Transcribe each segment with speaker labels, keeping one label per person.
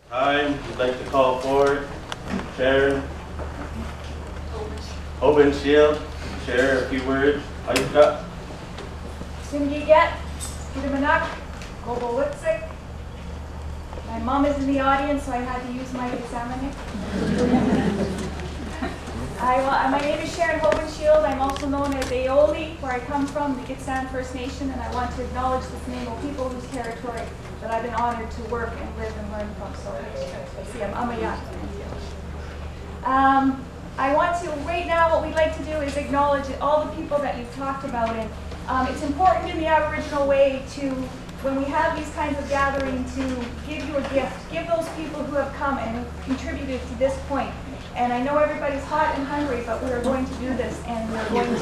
Speaker 1: I'd like to call forward Chair Oben Shield. Share a few words. Ayuka.
Speaker 2: Simgiget, Kidamanak, Gobowitsik. My mom is in the audience, so I had to use my examiner. My name is Sharon Hogan-Shield. I'm also known as Aoli, where I come from, the Gitxsan First Nation, and I want to acknowledge this Nemo people whose territory that I've been honored to work and live and learn from. So see, I'm Amayat. I want to, right now, what we'd like to do is acknowledge all the people that you've talked about. And it's important in the Aboriginal way to, when we have these kinds of gatherings, to give you a gift. Give those people who have come and who contributed to this point. And I know everybody's hot and hungry, but we are going to do this, and we're going to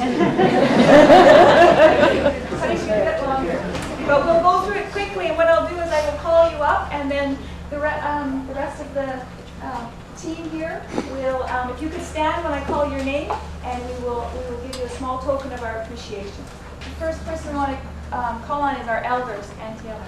Speaker 2: punish you a bit longer. But we'll go through it quickly, and what I'll do is I will call you up, and then the rest of the team here will, if you could stand when I call your name, and we will give you a small token of our appreciation. The first person we want to call on is our elders, and Taylor.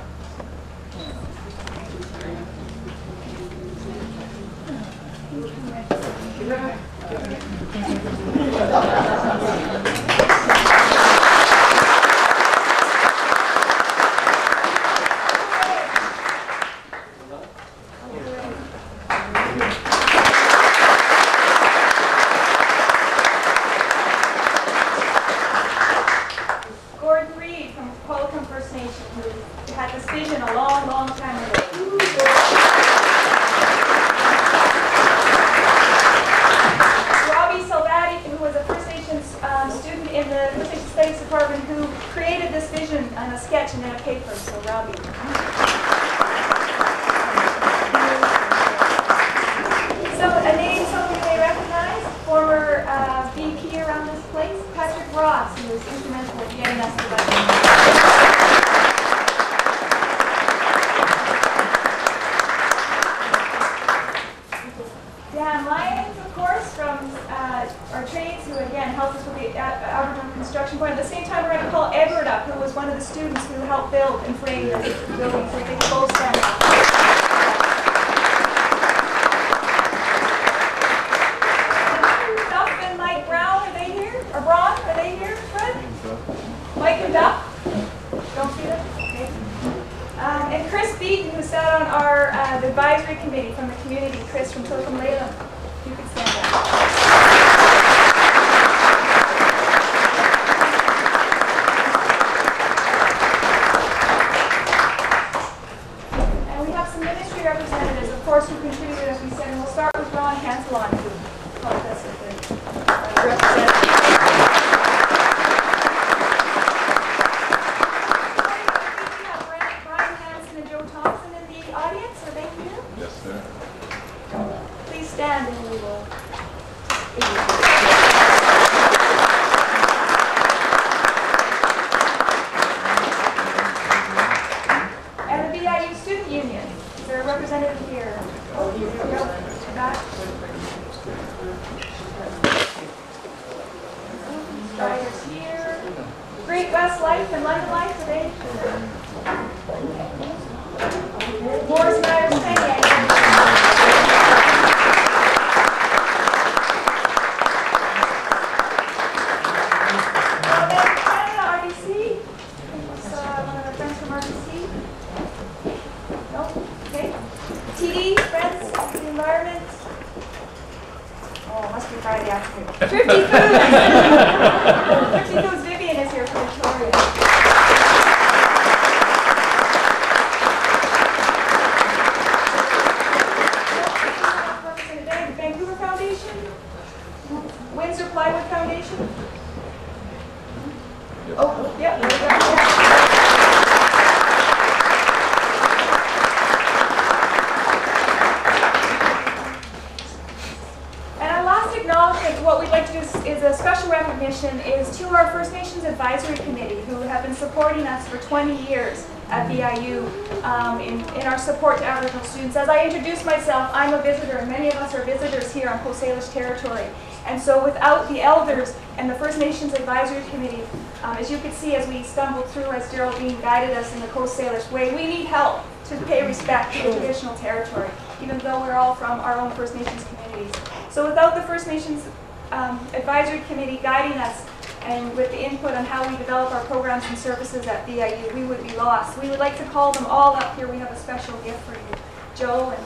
Speaker 2: As I introduce myself, I'm a visitor, and many of us are visitors here on Coast Salish territory. And so without the elders and the First Nations Advisory Committee, as you could see as we stumbled through, as Geraldine guided us in the Coast Salish way, we need help to pay respect to the traditional territory. even though we're all from our own First Nations communities. So without the First Nations Advisory Committee guiding us and with the input on how we develop our programs and services at VIU, we would be lost. We would like to call them all up here. We have a special gift for you. Joe and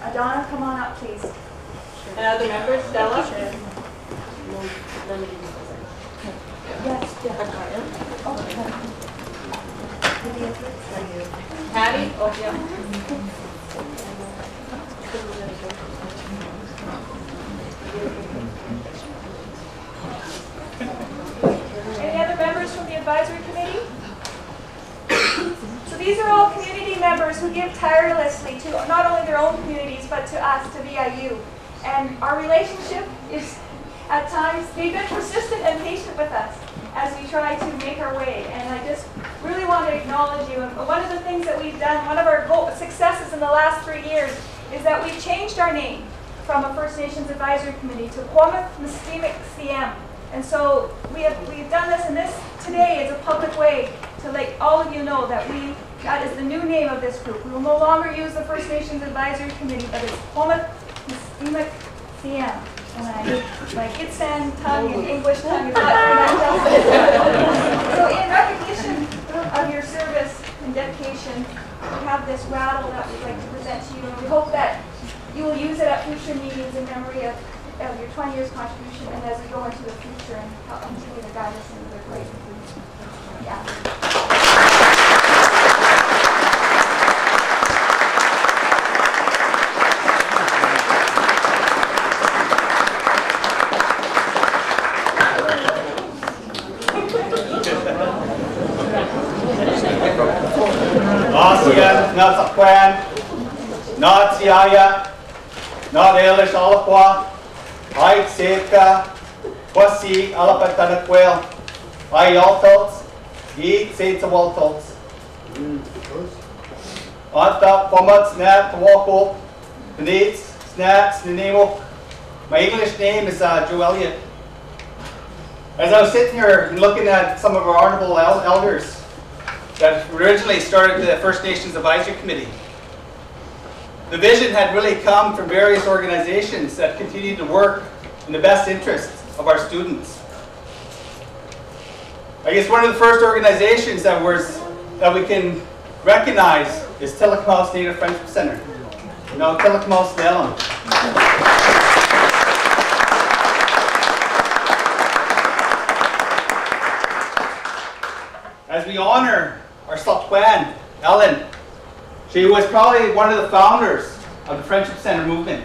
Speaker 2: Adana, come on up, please.
Speaker 3: And other members, Stella?
Speaker 2: Yes, yes.
Speaker 3: Patty? Oh, yeah.
Speaker 2: Any other members from the advisory committee? So these are all community members who give tirelessly to not only their own communities, but to us, to VIU. And our relationship is, at times, they've been persistent and patient with us as we try to make our way. And I just really want to acknowledge you. And one of the things that we've done, one of our successes in the last 3 years, is that we've changed our name from a First Nations Advisory Committee to Kwamith Mistimic CM. And so we've done this, and this today is a public way to let all of you know that that is the new name of this group. We will no longer use the First Nations Advisory Committee, but it's Kwamith Mistimic CM. And my Gitsan tongue and English tongue is not So in recognition of your service and dedication, we have this rattle that we'd like to present to you, and we hope that you will use it at future meetings in memory of your 20 years contribution and as we go into the future and help continue to guide us into the great. Yeah.
Speaker 4: Asian, not Sakwan, not Siaya, not Elish Alakwa, I Seka, Wasi Alapatanakwel, I Altots, Ye Saints Waltots. Anta Pomat Snap Tawako, Neats, Snaps, Nemo. My English name is Joe Elliott. As I was sitting here and looking at some of our honorable elders that originally started the First Nations Advisory Committee, the vision had really come from various organizations that continue to work in the best interests of our students. I guess one of the first organizations that we can recognize is Tillicum Native Friendship Center. No, Tillicum Nelum. As we honor our Saltwan, Ellen, she was probably one of the founders of the Friendship Center movement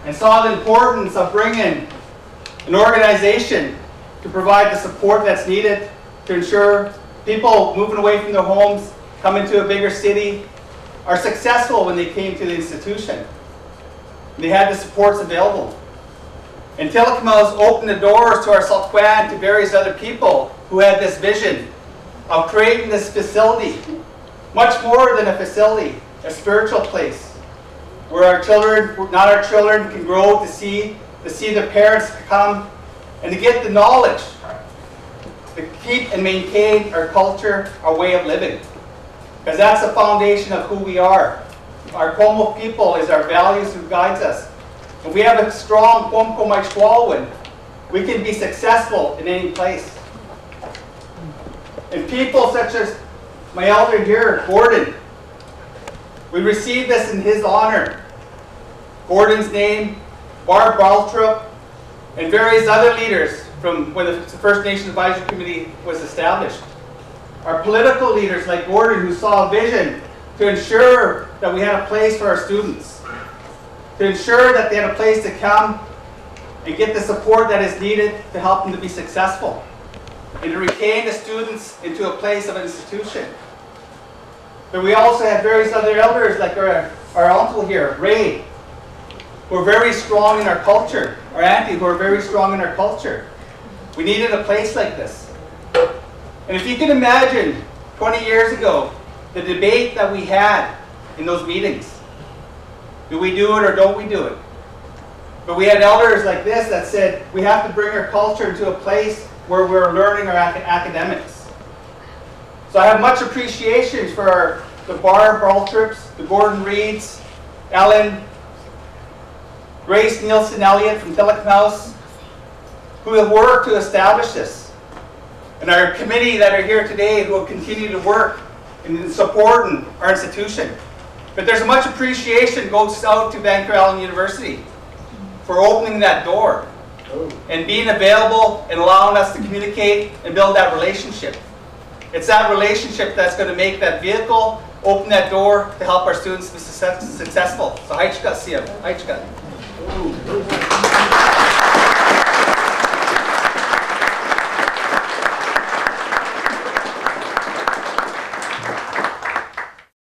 Speaker 4: and saw the importance of bringing an organization to provide the support that's needed to ensure people moving away from their homes, coming to a bigger city, are successful when they came to the institution. And they had the supports available. And Tillicum's opened the doors to our Saltwan to various other people who had this vision of creating this facility, much more than a facility, a spiritual place, where our children, not our children, can grow to see their parents come and to get the knowledge to keep and maintain our culture, our way of living. Because that's the foundation of who we are. Our Como people is our values who guides us. If we have a strong Kwomko Maichwalwin, we can be successful in any place. And people such as my elder here, Gordon, we received this in his honor. Gordon's name, Barb Baltrup, and various other leaders from when the First Nations Advisory Committee was established. Our political leaders like Gordon, who saw a vision to ensure that we had a place for our students, to ensure that they had a place to come and get the support that is needed to help them to be successful, and to retain the students into a place of an institution. But we also had various other elders like our uncle here, Ray, who are very strong in our culture, our auntie, who are very strong in our culture. We needed a place like this. And if you can imagine 20 years ago, the debate that we had in those meetings, do we do it or don't we do it? But we had elders like this that said, we have to bring our culture into a place where we're learning our academics. So I have much appreciation for the Barb Baltrips, the Gordon Reeds, Ellen, Grace Nielsen Elliott from Telecom House, who have worked to establish this. And our committee that are here today who will continue to work in supporting our institution. But there's much appreciation goes out to Vancouver Island University for opening that door and being available and allowing us to communicate and build that relationship. It's that relationship that's going to make that vehicle open that door to help our students be successful. So, hi, Shq'apthut.